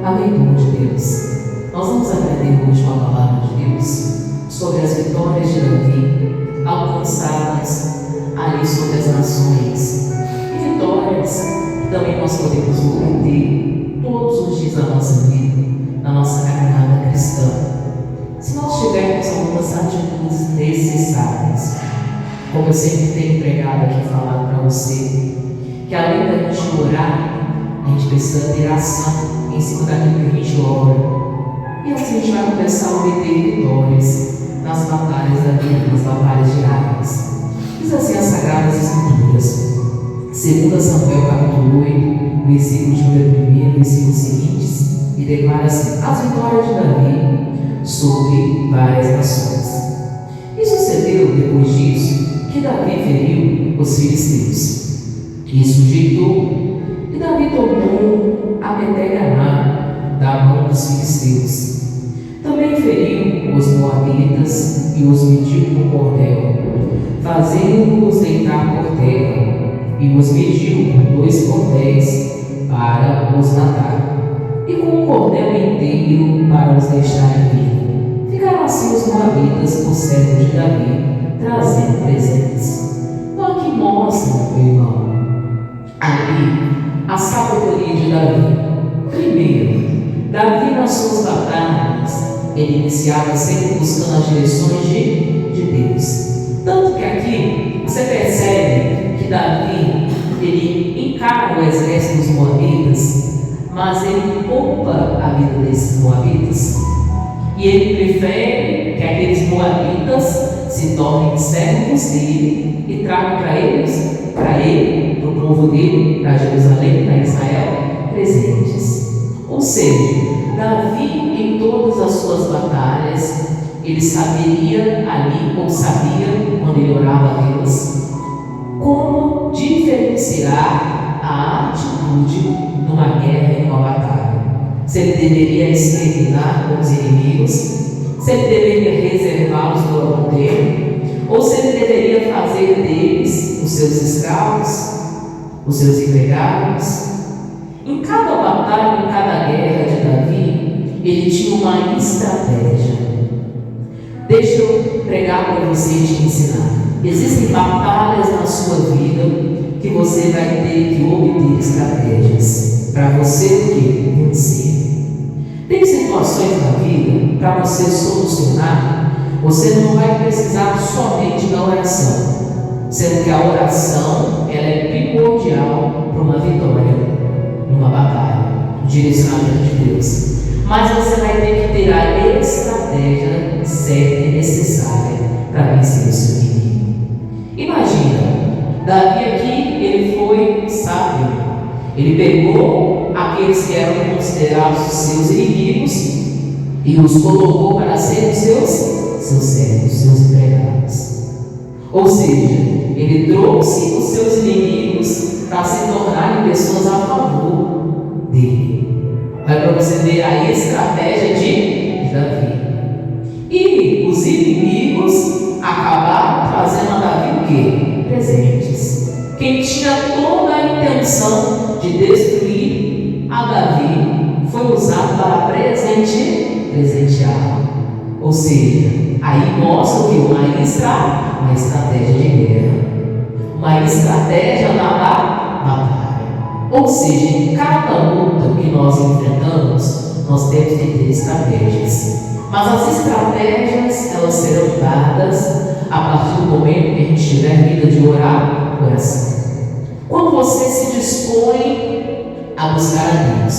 a leitura de Deus. Nós vamos aprender hoje com a palavra de Deus sobre as vitórias de Davi alcançadas ali sobre as nações. E vitórias que também nós podemos obter todos os dias da nossa vida, na nossa caminhada cristã. Se nós tivermos algumas atitudes necessárias, como eu sempre tenho pregado aqui e falado para você, que além da gente orar, a gente precisa ter ação em cima daquilo que a gente ora. E assim a gente vai começar a obter vitórias nas batalhas da vida, nas batalhas diárias. Diz assim as Sagradas Escrituras, 2 Samuel capítulo 8, versículos de número 1, versículos seguintes, e declara assim: as vitórias de Davi sobre várias nações. E sucedeu depois disso que Davi feriu os filisteus e sujeitou, e Davi tomou a Meteganá da mão dos filisteus. Também feriu os moabitas e os mediu com cordel, fazendo-os deitar por terra, e os mediu com 2 cordéis para os matar, e com um cordel inteiro para os deixar em vida. Ficaram assim os moabitas por servos de Davi, trazendo presentes. Então aqui mostra, meu irmão, ali a sabedoria de Davi. Primeiro, Davi nas suas batalhas, ele iniciava sempre buscando as direções de Deus. Tanto que aqui você percebe que Davi, ele encara o exército dos moabitas, mas ele poupa a vida desses moabitas. E ele prefere que aqueles moabitas se tornem servos dele e tragam para ele, para o povo dele, para Jerusalém, para Israel, presentes. Ou seja, Davi, em todas as suas batalhas, ele saberia ali, ou sabia, quando ele orava a Deus, como diferenciar a atitude numa guerra e numa batalha. Se ele deveria exterminar com os inimigos, se ele deveria reservá-los por algum tempo, ou se ele deveria fazer deles os seus escravos, os seus empregados. Em cada batalha, em cada guerra de Davi, ele tinha uma estratégia. Deixa eu pregar para você e te ensinar. Existem batalhas na sua vida que você vai ter que obter estratégias para você vencer. Tem situações na vida, para você solucionar, você não vai precisar somente da oração, sendo que a oração ela é primordial para uma vitória, numa batalha, no direcionamento de Deus. Mas você vai ter que ter a estratégia certa e necessária para vencer o seu inimigo. Imagina, Davi aqui, ele foi sábio. Ele pegou aqueles que eram considerados seus inimigos e os colocou para serem seus servos, seus empregados. Ou seja, ele trouxe os seus inimigos para se tornarem pessoas a favor dele. Vai para você ver a estratégia de Davi. E os inimigos acabaram trazendo a Davi o quê? Presentes. Quem tinha toda a intenção de destruir a Davi foi usado para presenteá-lo. Ou seja, aí mostra o que? Uma estratégia de guerra, uma estratégia na batalha. Ou seja, em cada luta que nós enfrentamos, nós temos que ter estratégias. Mas as estratégias, elas serão dadas a partir do momento que a gente tiver vida de oração. Quando você se dispõe a buscar a Deus.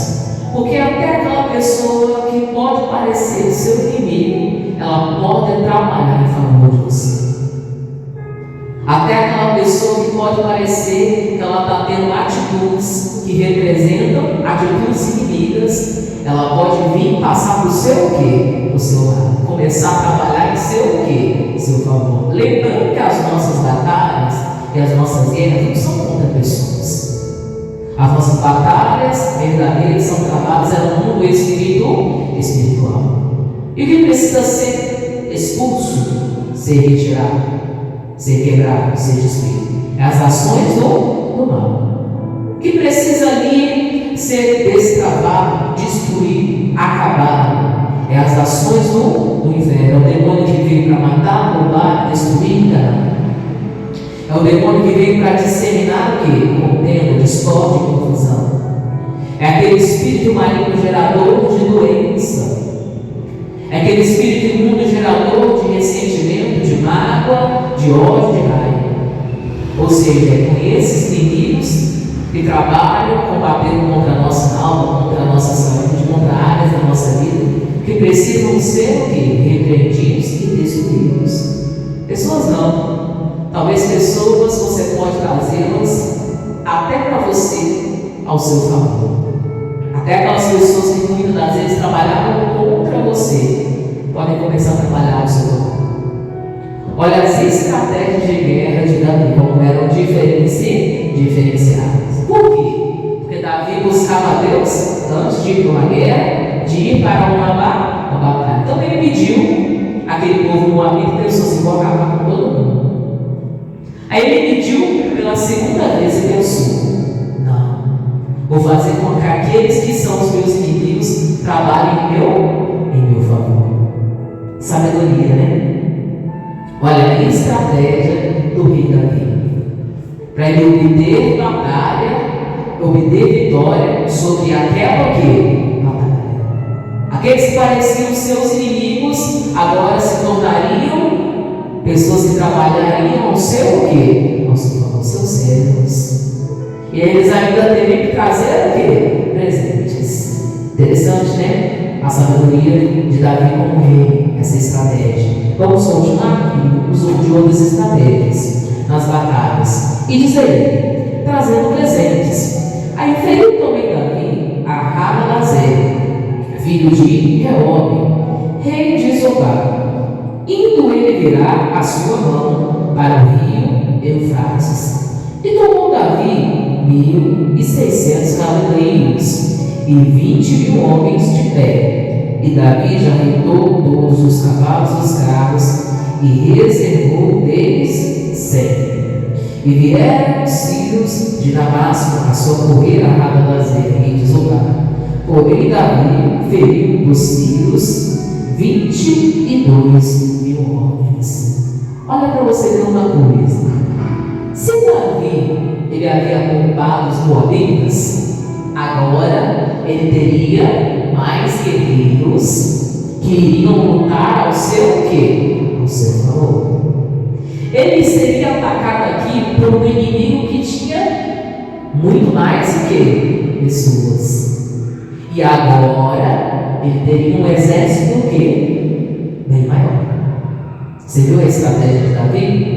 Porque até aquela pessoa que pode parecer seu inimigo, ela pode trabalhar em favor de você. Até aquela pessoa que pode parecer que ela está tendo atitudes que representam atitudes inimigas, ela pode vir passar por seu quê? Por seu lado. Começar a trabalhar em seu quê? Em seu favor. Lembrando que as nossas batalhas e as nossas guerras não são contra pessoas. As nossas batalhas verdadeiras são travadas no mundo espiritual. E o que precisa ser expulso, ser retirado, ser quebrado, ser destruído? É as ações do mal. O que precisa ali ser destravado, destruído, acabaram. É as ações do inferno. É o demônio que veio para matar, roubar, destruir, enganar. É o demônio que veio para disseminar o quê? Contenda, discórdia e confusão. É aquele espírito maligno gerador de doença. É aquele espírito imundo gerador de ressentimento, de mágoa, de ódio, de raiva. Ou seja, é com esses inimigos que trabalham combatendo contra a nossa alma, contra a nossa saúde, contra áreas da nossa vida, que precisam ser o quê? Repreendidos e destruídos. Pessoas não. Talvez pessoas você pode trazê-las até para você ao seu favor. Até aquelas pessoas que muitas das vezes trabalhavam contra você podem começar a trabalhar ao seu favor. Olha as estratégias de guerra de Davi, como eram diferenciadas. Por quê? Porque Davi buscava a Deus antes de ir para uma guerra, de ir para uma batalha. Então ele pediu aquele povo moabita que pensou assim: vou acabar com todo mundo. Aí ele pediu pela segunda vez e pensou: não, vou fazer com que aqueles que são os meus inimigos trabalhem em meu favor. Sabedoria, né? Olha a estratégia do rei Davi, para ele obter batalha, obter vitória sobre aquela que batalha. Aqueles que pareciam seus inimigos agora se tornariam pessoas que trabalhariam ao seu quê? Ao seu favor, seus servos. E eles ainda teriam que trazer o quê? Presentes. Interessante, né? A sabedoria de Davi como rei, essa estratégia. Vamos continuar aqui, uso de outras estratégias nas batalhas. E diz aí, trazendo presentes. Aí feriu também Davi a Hadadezeri, filho de Reobe, rei de Zobá. Indo ele virar a sua mão para o rio Eufrates. E tomou Davi 1.600 cavaleiros e 20.000 homens de pé. E Davi já rentou todos os cavalos dos carros e reservou deles 100. E vieram os sírios de Damasco a socorrer a Hadadezeri, rei de Zobá. Porém Davi feriu dos sírios 22.000 homens. Olha para você ver uma coisa. Se Davi ele havia poupado os moabitas, agora ele teria mais guerreiros que iriam lutar ao seu quê? Ao seu favor. Ele seria atacado aqui por um inimigo que tinha muito mais do que pessoas. E agora ele teria um exército o quê? Bem maior. Você viu a estratégia de Davi?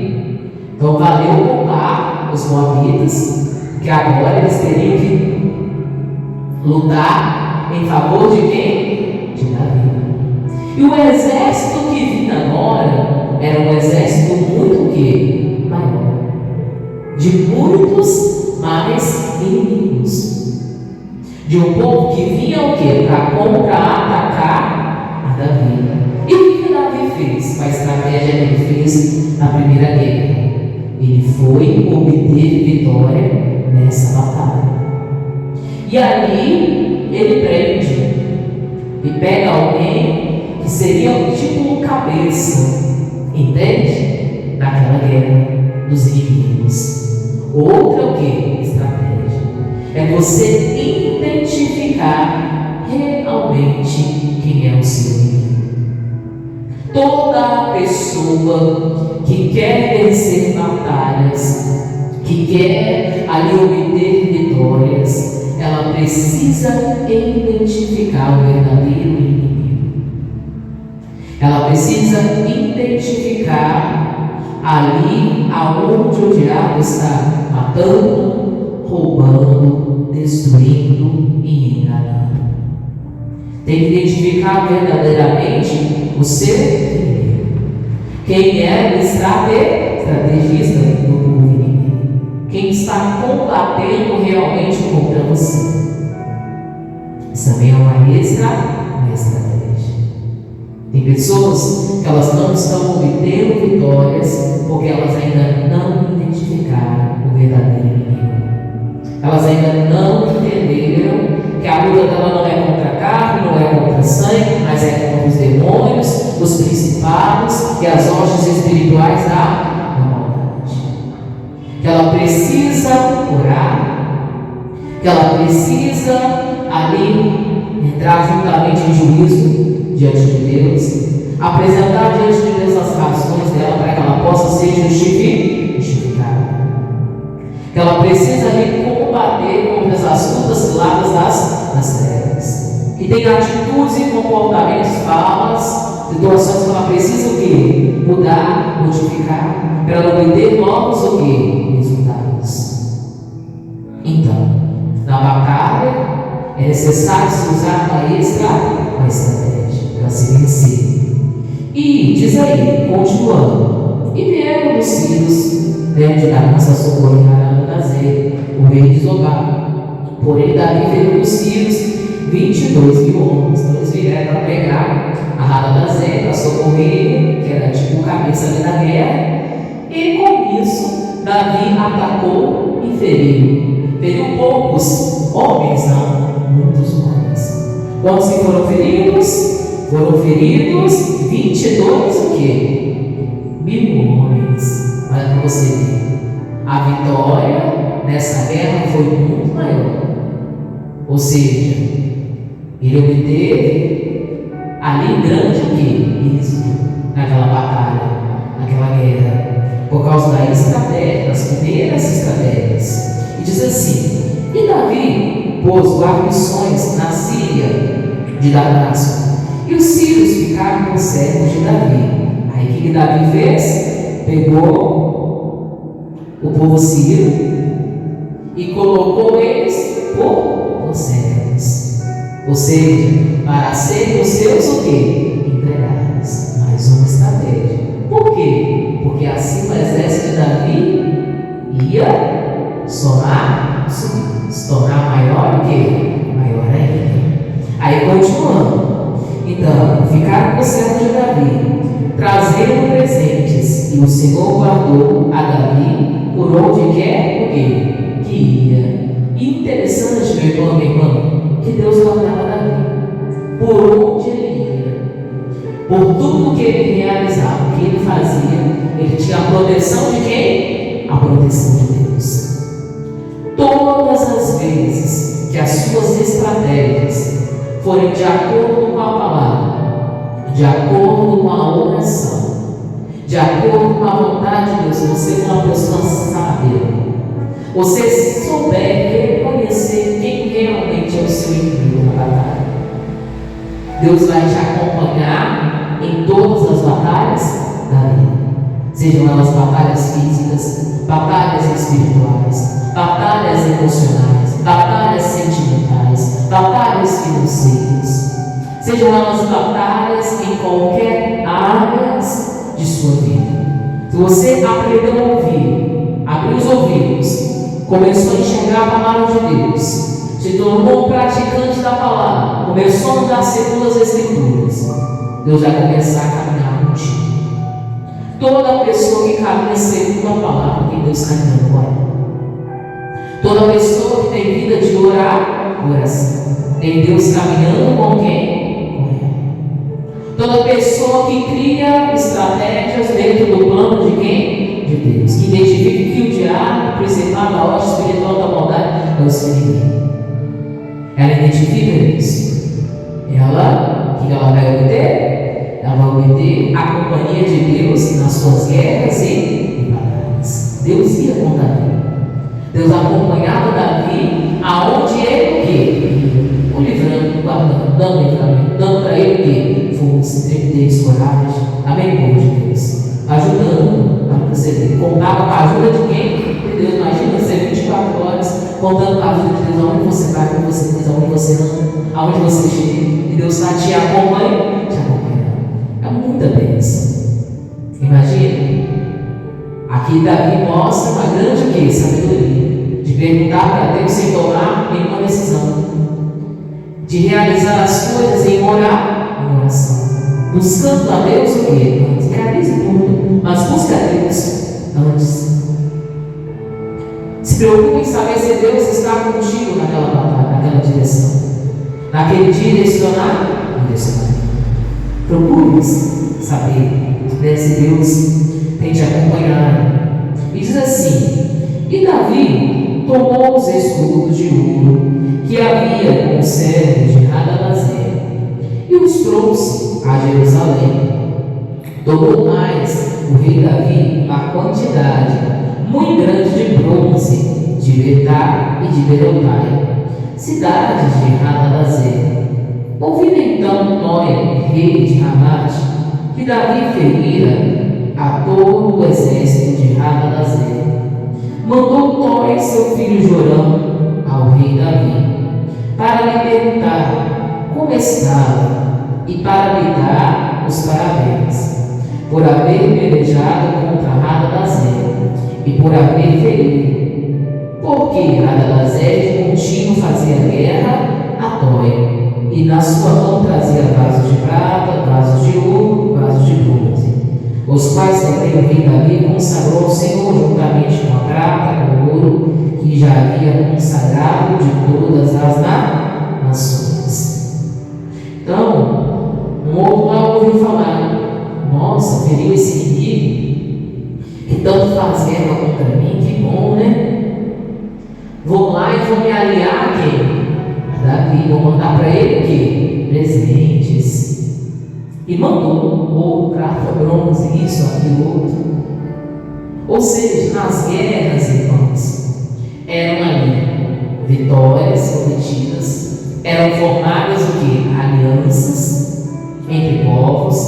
Então valeu poupar os moabitas, que agora eles teriam que lutar em favor de quem? De Davi. E o exército que vinha agora era um exército muito o quê? Maior. De muitos mais inimigos. De um povo que vinha o quê? Para contra-atacar a Davi. E o que Davi fez? Com a estratégia que ele fez na primeira guerra? Ele foi obter vitória nessa batalha. E ali ele prende e pega alguém que seria tipo um cabeça, entende? Naquela guerra dos inimigos. Outra o que? Estratégia. É você identificar realmente quem é o seu inimigo. Toda pessoa que quer vencer batalhas, que quer ali obter vitórias, ela precisa identificar o verdadeiro inimigo. Ela precisa identificar ali aonde o diabo está matando, roubando, destruindo e enganando. Tem que identificar verdadeiramente o seu inimigo. Quem é o estrategista do povo inimigo? Quem está combatendo realmente contra você? Isso também é uma estratégia. Tem pessoas que elas não estão obtendo vitórias porque elas ainda não identificaram o verdadeiro inimigo. Elas ainda não entenderam que a luta dela não é contra a carne, não é contra que ela precisa orar, que ela precisa ali entrar juntamente em juízo diante de Deus, apresentar diante de Deus as razões dela para que ela possa ser justificada, que ela precisa ali combater contra as lutas ciladas das trevas, que tem atitudes e comportamentos, falas, situações que ela precisa o quê? Mudar, modificar, para ela obter novos o quê? Resultados. Então, na batalha é necessário se usar uma estratégia para se vencer. E diz aí, continuando, e vieram dos filhos de Davi socorrer Hadadezeri, o rei de Zobá. Porém, Davi veio dos filhos 22.000 homens. Então eles vieram para pegar a Hadadezeri, para socorrer, que era tipo cabeça ali da guerra. E com isso, Davi atacou e feriu. Feriu poucos homens, não, muitos homens. Quantos que foram feridos? Foram feridos 22 o quê? 1.000 homens. Olha para você ver. A vitória nessa guerra foi muito maior. Ou seja, ele obteve ali grande o quê? Êxito naquela batalha, naquela guerra, por causa da estratégia, das primeiras estratégias. E diz assim: e Davi pôs guarnições na Síria de Damasco, e os sírios ficaram por servos de Davi. Aí o que Davi fez? Pegou o povo sírio e colocou eles por servos, ou seja, para serem os seus o quê? Empregados. Mais uma estratégia. Por quê? Porque assim o exército de Davi ia se tornar maior o quê? Maior ainda. Aí continuando. Então, ficaram com o servo de Davi, trazendo presentes, e o Senhor guardou a Davi por onde quer o quê? Que ia. E interessante, meu irmão, minha irmã, que Deus guardava Davi por onde ele ia, por tudo que ele realizava, o que ele fazia, ele tinha a proteção de quem? A proteção de Deus. Todas as vezes que as suas estratégias forem de acordo com a palavra, de acordo com a oração, de acordo com a vontade de Deus, você é uma pessoa sábia, você souber reconhecer quem realmente é o seu inimigo na batalha, Deus vai te acompanhar em todas as batalhas da vida, sejam elas batalhas físicas, batalhas espirituais, batalhas emocionais, batalhas sentimentais, batalhas financeiras, sejam elas batalhas em qualquer área de sua vida. Se você aprendeu a ouvir, abriu os ouvidos, começou a enxergar a palavra de Deus, se tornou um praticante da palavra, começou a andar segundo as Escrituras, Deus vai começar a caminhar contigo. Toda pessoa que caminha segundo a palavra, tem Deus caminhando com ela. Toda pessoa que tem vida de oração, tem Deus caminhando com quem? Com ela. Toda pessoa que cria estratégias dentro do plano de quem? De Deus. Que identifica que o diabo, o principal da ordem espiritual da maldade, é o seu inimigo. Ela identifica isso. Ela, o que ela vai obter? Ela vai obter a companhia de Deus nas suas guerras e batalhas. Deus ia com Davi. Deus acompanhava Davi aonde ele o livrando, guardando, dando livramento, dando para ele o quê? Força, trepidez, coragem. Amém, povo de Deus? Ajudando para você ver. Contava com a ajuda de quem? De Deus. Imagina você 24 horas contando com a ajuda de Deus, aonde você vai, como você fez, aonde você anda, aonde você chega. E Deus está te acompanhando. É muita bênção. Imagina. Aqui Davi mostra uma grande o quê? Sabedoria. De perguntar para Deus sem tomar nenhuma decisão. De realizar as coisas em oração. Buscando a Deus o quê? Antes. Realize tudo, mas busca a Deus antes. Se preocupe em saber se Deus está contigo naquela batalha, naquela direção. Naquele direcionar. Procure saber se Deus tem te acompanhado. E diz assim: E Davi tomou os escudos de ouro que havia com o servo de Hadadezer e os trouxe a Jerusalém. Tomou mais o rei Davi uma quantidade muito grande de bronze, de Betá e de Berotai, cidades de Hadadezer. Ouvindo então Noé, rei de Ramate, que Davi ferira a todo o exército de Hadadezer, mandou Noé seu filho Jorão ao rei Davi, para lhe perguntar como estava e para lhe dar os parabéns, por haver pelejado contra Hadadezer e por haver ferido, porque Hadadezer de contínuo fazia guerra a Noé, e na sua mão trazia vasos de prata, vasos de ouro, vasos de bronze, os quais também o rei Davi consagrou ao Senhor juntamente com a prata, com o ouro, que já havia consagrado de todas as nações. Então, um outro lá ouviu falar: nossa, feriu esse inimigo, que tanto faz guerra contra mim, que bom, né? Vou lá e vou me aliar a quem? Davi, vou mandar para ele o quê? Presentes. E mandou ouro, prata, bronze, isso, aquilo, outro. Ou seja, nas guerras, irmãos, eram ali vitórias obtidas, eram formadas o quê? Alianças entre povos,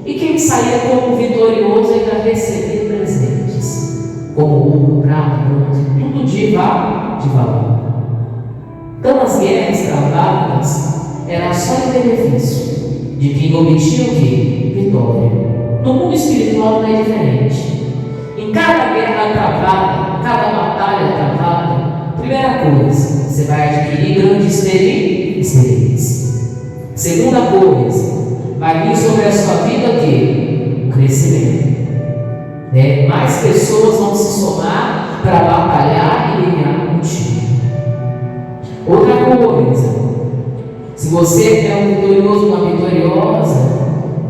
e quem saía como vitorioso ainda recebia presentes, como ouro, prata, bronze, tudo de valor. Então as guerras travadas eram só em benefício de quem obtinha o quê? Vitória. No mundo espiritual não é diferente. Em cada guerra travada, cada batalha travada, primeira coisa, você vai adquirir grande experiência. Segunda coisa, vai vir sobre a sua vida o quê? Um crescimento. Mais pessoas vão se somar para batalhar e ganhar contigo. Outra coisa, se você é um vitorioso, uma vitoriosa,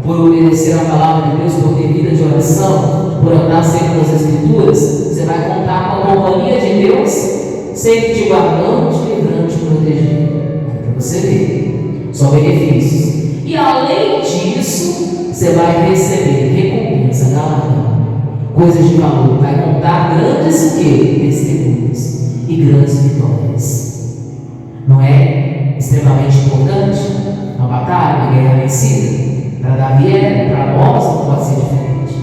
por obedecer a palavra de Deus, por ter vida de oração, por andar sempre nas Escrituras, você vai contar com a companhia de Deus, sempre te guardando, te livrando, te protegendo. Para você ver, só benefícios. E além disso, você vai receber recompensa, galardão, coisas de valor, vai contar grandes testemunhos e grandes vitórias. Não é extremamente importante uma batalha, uma guerra vencida? Para Davi para nós não pode ser diferente.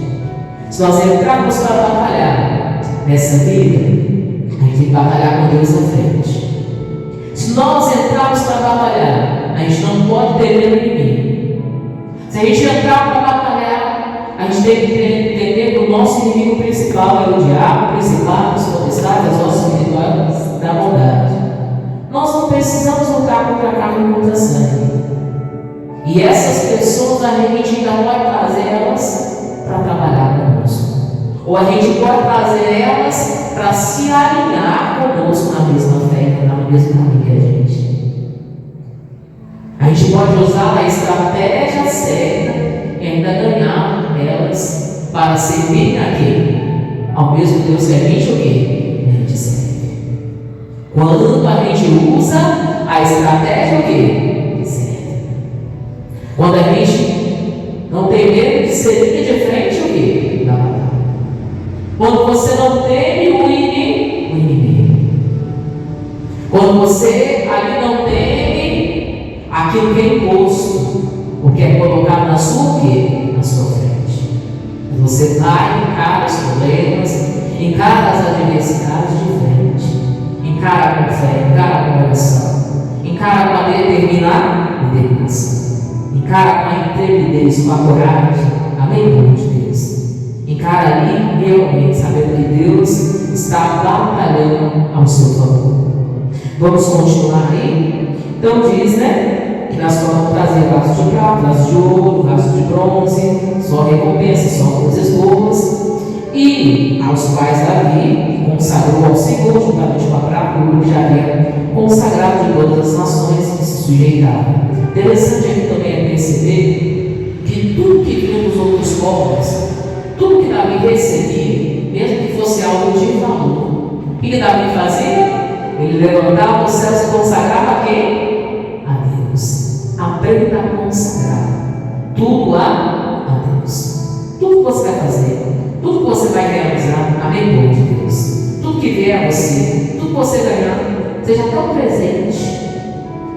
Se nós entrarmos para batalhar nessa vida, a gente tem que batalhar com Deus na frente. Se nós entrarmos para batalhar, a gente não pode ter medo do inimigo. Se a gente entrar para batalhar, a gente tem que entender que o nosso inimigo principal é o diabo, principais, os potestades, as nossas espirituais da maldade. Nós não precisamos lutar contra a carne e contra a sangue. E essas pessoas a gente ainda pode trazer elas para trabalhar conosco. Ou a gente pode trazer elas para se alinhar conosco na mesma fé, na mesma caminho que a gente. A gente pode usar a estratégia certa e ainda ganhar elas para servir a quem? Ao mesmo Deus que a gente o quê? A gente serve. Quando a gente usa a estratégia o quê? Certa. Quando a gente não tem medo de ser linha de frente o quê? Da batalha. Quando você não teme o inimigo. Quando você ali não teme aquilo que é imposto, o que é colocado na sua quê? Na sua frente. Você vai, encara os problemas, encara as adversidades de frente. Encara com fé, encara com oração, encara com a determinação, encara com a intrepidez, com a coragem, amém, povo de Deus? Encara ali realmente, sabendo que Deus está batalhando ao seu favor. Vamos continuar aí? Então diz, que na sua mão trazia vasos de prata, vasos de ouro, vasos de bronze, só recompensa, só coisas boas. E aos quais Davi consagrou ao Senhor, juntamente com a prata, que já havia consagrado de todas as nações que se sujeitavam. Interessante aqui também é perceber que tudo que viu nos outros povos, tudo que Davi recebia, mesmo que fosse algo de valor, que Davi fazia? Ele levantava os céus e consagrava a quem? A Deus. Aprenda a consagrar tudo a Deus. Tudo que você vai fazer, tudo que você vai realizar, amém, povo de Deus. Tudo que vier a você, tudo que você ganhar, seja tão presente.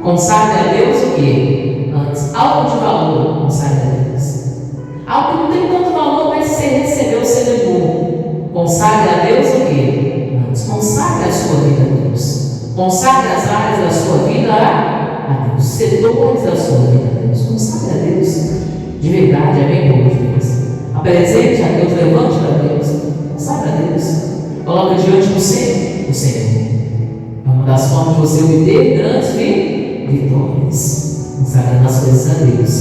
Consagre a Deus o quê? Antes, algo de valor, consagre a Deus. Algo que não tem tanto valor, mas você recebeu, você levou. Consagre a Deus o quê? Antes, consagre a sua vida a Deus. Consagre as áreas da sua vida a Deus. Setores da sua vida a Deus. Consagre a Deus. De verdade, amém, povo de Deus. Apresente a Deus, levante para Deus. Consagre a Deus. Coloca diante do Senhor. O Senhor. É uma das formas de você obter grandes vitórias. Consagrando as coisas a Deus.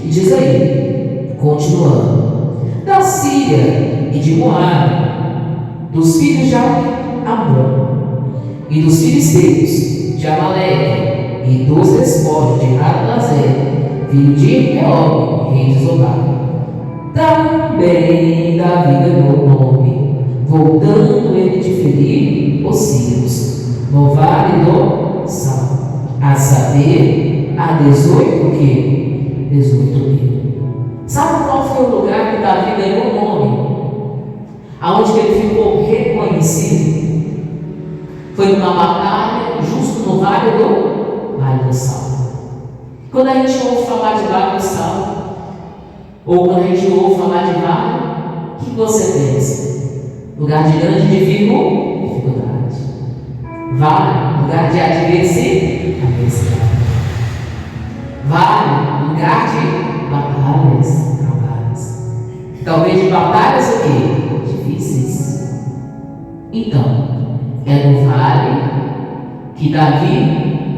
E diz aí, continuando: da Síria e de Moabe, dos filhos de Amon e dos filisteus de Amaleque e dos despojos de Hadadezer, filho de Reob, rei de Zobá. Também Davi ganhou nome, voltando ele de ferir os sírios no vale do Sal, a saber, a 18 mil. Sabe qual foi o lugar que Davi ganhou nome? Aonde ele ficou reconhecido? Foi numa batalha justo no Vale do Sal. Quando a gente ouve falar de Vale do Sal, ou quando a gente ouve falar de vale, o que você pensa? Lugar de grande dificuldade. Vale, lugar de adversidade. Vale, lugar de batalhas, trabalhos. Talvez de batalhas o quê? Difíceis. Então, é no vale que Davi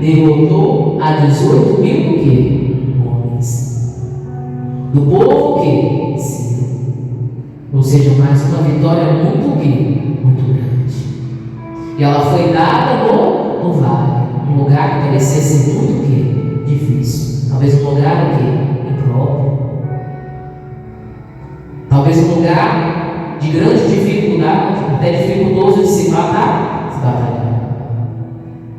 derrotou a 18 mil o quê? Homens. Do povo o quê? Sim. Ou seja, mais uma vitória muito o quê? Muito grande. E ela foi dada no vale, um lugar que parecia ser muito o quê? Difícil. Talvez um lugar o quê? Impróprio. Talvez um lugar de grande dificuldade, até dificultoso de se batalhar.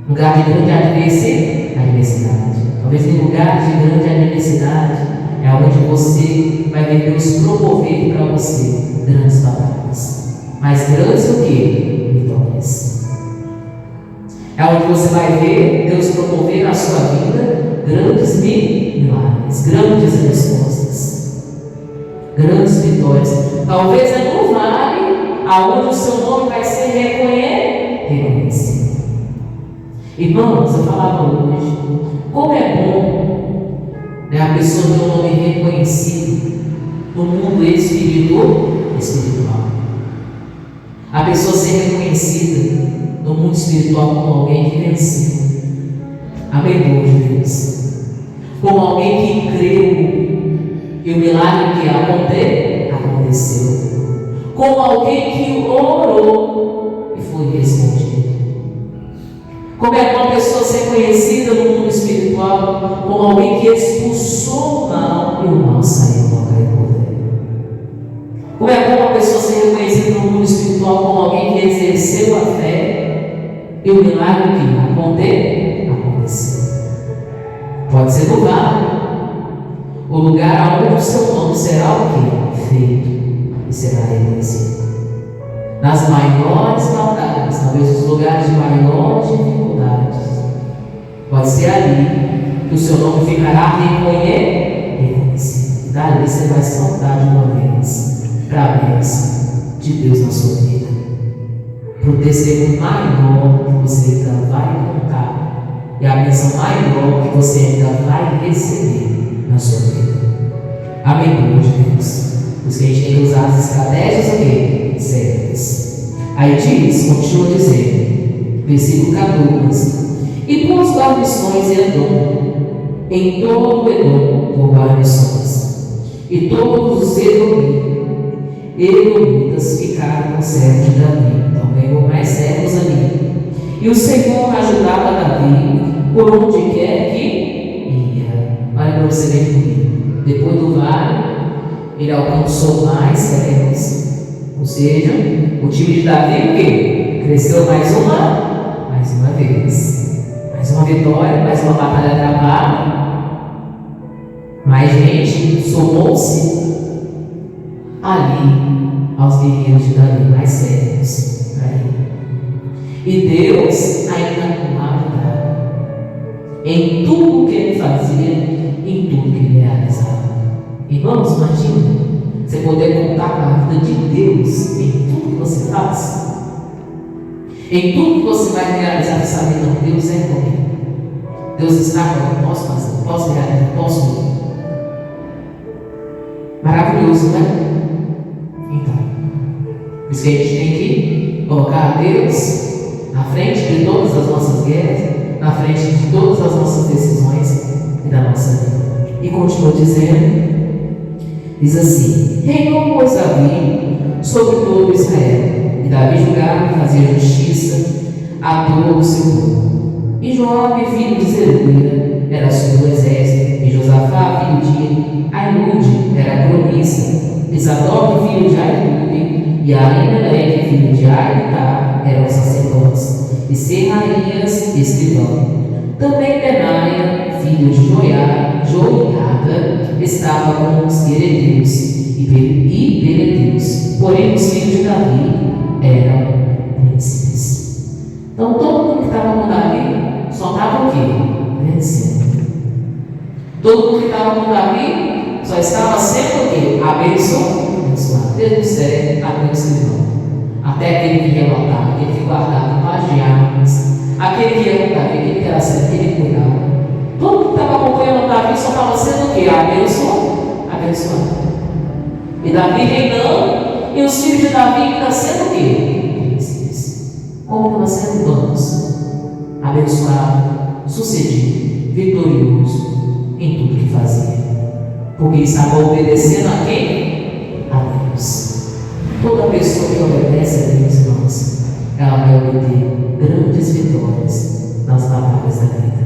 Lugar de grande adversidade. Talvez em lugar de grande adversidade é onde você vai ver Deus promover para você grandes batalhas. Mas grandes o quê? Vitórias. É onde você vai ver Deus promover na sua vida grandes milagres, grandes respostas, grandes vitórias. Talvez é no vale aonde o seu nome vai ser reconhecido. Irmãos, eu falava hoje, como é bom, né, a pessoa ter um nome reconhecido no mundo espiritual. A pessoa ser reconhecida no mundo espiritual como alguém que venceu. Amém, povo de Deus? Como alguém que creu e o milagre que aconteceu. Como alguém que orou e foi respondido. Como é uma pessoa ser conhecida no mundo espiritual como alguém que expulsou o mal e o mal saiu do lugar do poder. Como é uma pessoa ser reconhecida no mundo espiritual como alguém que exerceu a fé e o milagre que aconteceu. Pode ser no vale, o lugar onde o seu nome será o quê? Feito e será reconhecido. Nas maiores batalhas, talvez os lugares de maiores dificuldades, pode ser ali que o seu nome ficará reconhecido. Dali você vai saltar de uma vez para a bênção de Deus na sua vida, para o testemunho maior que você ainda vai contar e a bênção maior que você ainda vai receber na sua vida. Amém, povo de Deus? Por isso que a gente tem que usar as estratégias o quê? Certas. Aí diz, continua dizendo, versículo 14: e pôs guarnições em todo o Edom, por guarnições, e todos os edomitas ficaram com servos de Davi. Então ganhou mais servos ali. E o Senhor ajudava Davi por onde quer que ia. Olha para você ver comigo. Depois do vale, ele alcançou mais servos. Ou seja, o time de Davi o quê? venceu mais uma vez. Mais uma vitória, mais uma batalha travada. Mais gente somou-se ali aos guerreiros de Davi, mais sérios. E Deus ainda o ajudava em tudo que ele fazia, em tudo que ele realizava. Irmãos, imagina você poder contar com a vida de Deus em tudo que você faz. Em tudo que você vai realizar nessa vida, Deus é comigo. Deus está comigo, posso fazer, posso realizar, posso ir. Maravilhoso, né? Então, por isso que a gente tem que colocar a Deus na frente de todas as nossas guerras, na frente de todas as nossas decisões e da nossa vida. E continua dizendo, diz assim: reinou, pois, Davi sobre todo Israel, e Davi julgava e fazia justiça a todo o seu povo. E Joabe, filho de Zeruia, era sobre o exército, e Josafá, filho de Ahilude, era cronista, e Zadok, filho de Ahilude, e Ahimelech, filho de Ahitá, eram sacerdotes, e Serraias, escrivão. Também Benaia, filho de Joiada, estava com os Quereteus e Peleteus, porém os filhos de Davi eram príncipes. Então todo mundo que estava com Davi só estava o quê? Vencendo. Todo mundo que estava com Davi só estava sendo o quê? Abençoado. Desde o céu até o escrivão. Até aquele que relotava, aquele que guardava as armas, aquele que ia com Davi, aquele que era certo, aquele que cuidava. Todo mundo que estava acompanhando Davi só estava sendo o quê? Abençoado. E Davi reinando, e os filhos de Davi ainda sendo o quê? Príncipes. Como nós sendo vamos? Abençoado, sucedido, vitorioso em tudo que fazia. Porque estava obedecendo a quem? A Deus. Toda pessoa que obedece a Deus, irmãos, ela vai obter grandes vitórias nas batalhas da vida.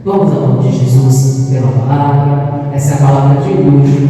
Vamos ao nome de Jesus pela palavra. Essa é a palavra de hoje.